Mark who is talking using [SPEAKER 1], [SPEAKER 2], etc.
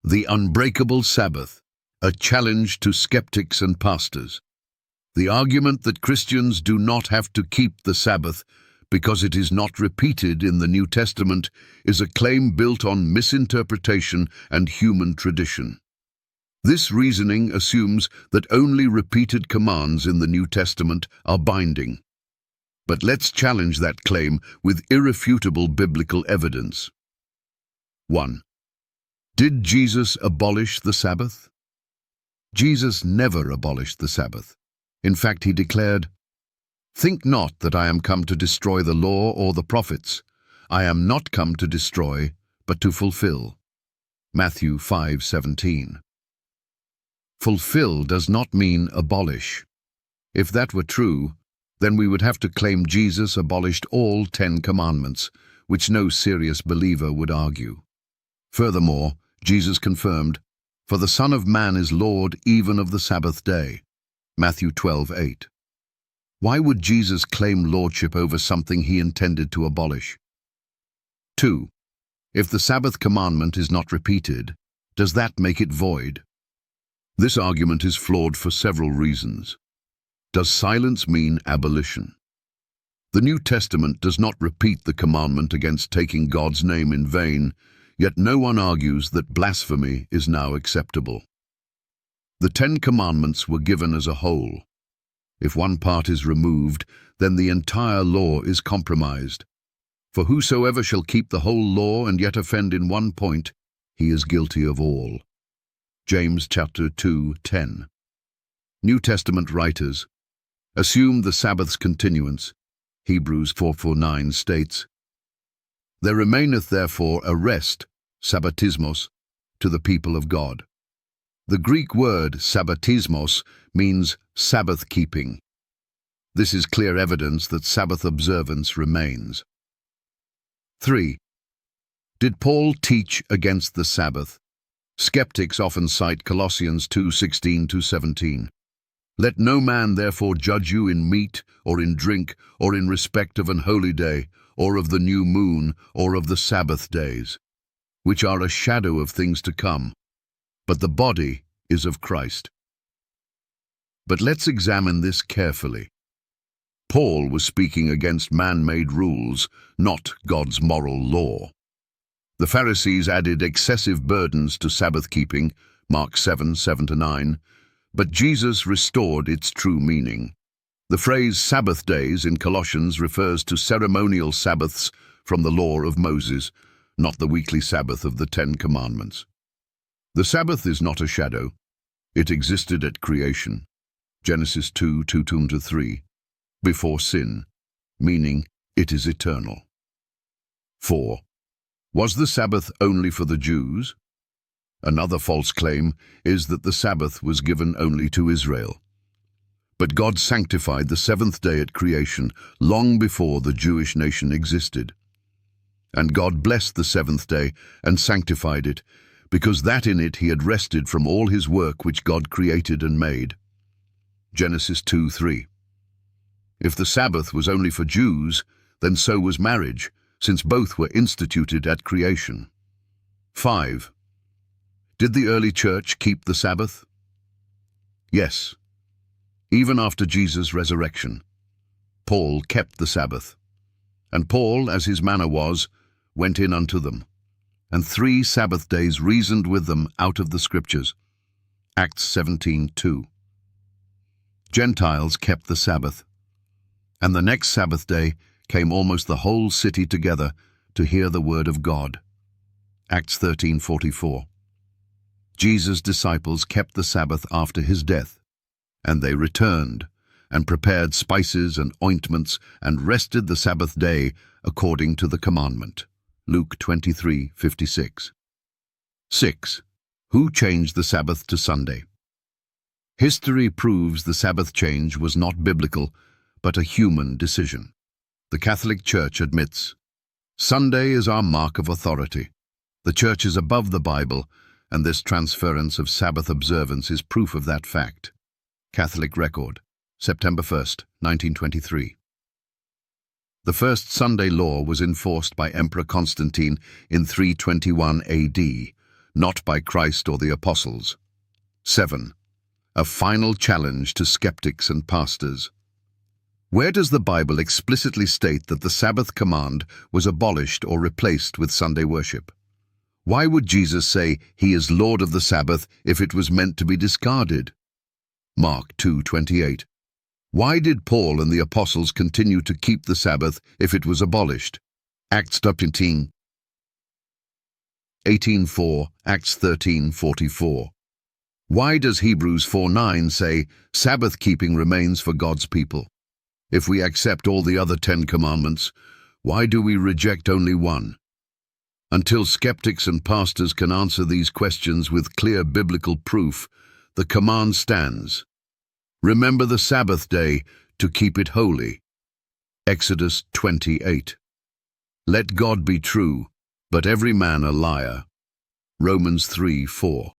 [SPEAKER 1] The Unbreakable Sabbath, a challenge to skeptics and pastors. The argument that Christians do not have to keep the Sabbath because it is not repeated in the New Testament is a claim built on misinterpretation and human tradition. This reasoning assumes that only repeated commands in the New Testament are binding. But let's challenge that claim with irrefutable biblical evidence. 1. Did Jesus abolish the Sabbath? Jesus never abolished the Sabbath. In fact, he declared, "Think not that I am come to destroy the law or the prophets. I am not come to destroy, but to fulfill." Matthew 5:17. Fulfill does not mean abolish. If that were true, then we would have to claim Jesus abolished all 10 commandments, which no serious believer would argue. Furthermore, Jesus confirmed, "For the Son of Man is Lord even of the Sabbath day." Matthew 12:8. Why would Jesus claim lordship over something he intended to abolish? 2. If the Sabbath commandment is not repeated, does that make it void? This argument is flawed for several reasons. Does silence mean abolition? The New Testament does not repeat the commandment against taking God's name in vain, yet no one argues that blasphemy is now acceptable. The 10 commandments were given as a whole. If one part is removed, then the entire law is compromised. For whosoever shall keep the whole law and yet offend in one point, he is guilty of all. James chapter 2:10. New Testament writers assume the Sabbath's continuance. Hebrews 4:9 states, "There remaineth therefore a rest, sabbatismos, to the people of God." The Greek word sabbatismos means Sabbath-keeping. This is clear evidence that Sabbath observance remains. 3. Did Paul teach against the Sabbath? Skeptics often cite Colossians 2:16-17. "Let no man therefore judge you in meat, or in drink, or in respect of an holy day, or of the new moon, or of the Sabbath days, which are a shadow of things to come. But the body is of Christ." But let's examine this carefully. Paul was speaking against man-made rules, not God's moral law. The Pharisees added excessive burdens to Sabbath-keeping, Mark 7:7-9, but Jesus restored its true meaning. The phrase Sabbath days in Colossians refers to ceremonial Sabbaths from the law of Moses, not the weekly Sabbath of the 10 Commandments. The Sabbath is not a shadow. It existed at creation, Genesis 2:2-3, before sin, meaning it is eternal. 4. Was the Sabbath only for the Jews? Another false claim is that the Sabbath was given only to Israel. But God sanctified the 7th day at creation long before the Jewish nation existed. And God blessed the 7th day and sanctified it, because that in it he had rested from all his work which God created and made. Genesis 2:3. If the Sabbath was only for Jews, then so was marriage, since both were instituted at creation. 5. Did the early church keep the Sabbath? Yes. Even after Jesus' resurrection, Paul kept the Sabbath. And Paul, as his manner was, went in unto them, and 3 Sabbath days reasoned with them out of the Scriptures. Acts 17:2. Gentiles kept the Sabbath, and the next Sabbath day came almost the whole city together to hear the word of God. Acts 13:44. Jesus' disciples kept the Sabbath after his death, and they returned and prepared spices and ointments and rested the Sabbath day according to the commandment. Luke 23:56. 6. Who changed the Sabbath to Sunday? History proves the Sabbath change was not biblical, but a human decision. The Catholic Church admits, Sunday is our mark of authority. The Church is above the Bible, and this transference of Sabbath observance is proof of that fact. Catholic Record, September 1st, 1923. The first Sunday law was enforced by Emperor Constantine in 321 AD, not by Christ or the apostles. 7. A final challenge to skeptics and pastors. Where does the Bible explicitly state that the Sabbath command was abolished or replaced with Sunday worship? Why would Jesus say he is Lord of the Sabbath if it was meant to be discarded? Mark 2:28. Why did Paul and the apostles continue to keep the Sabbath if it was abolished? Acts 18:4, Acts 13:44. Why does Hebrews 4:9 say Sabbath keeping remains for God's people? If we accept all the other 10 commandments, why do we reject only one? Until skeptics and pastors can answer these questions with clear biblical proof, the command stands. Remember the Sabbath day to keep it holy. Exodus 28. Let God be true, but every man a liar. Romans 3:4.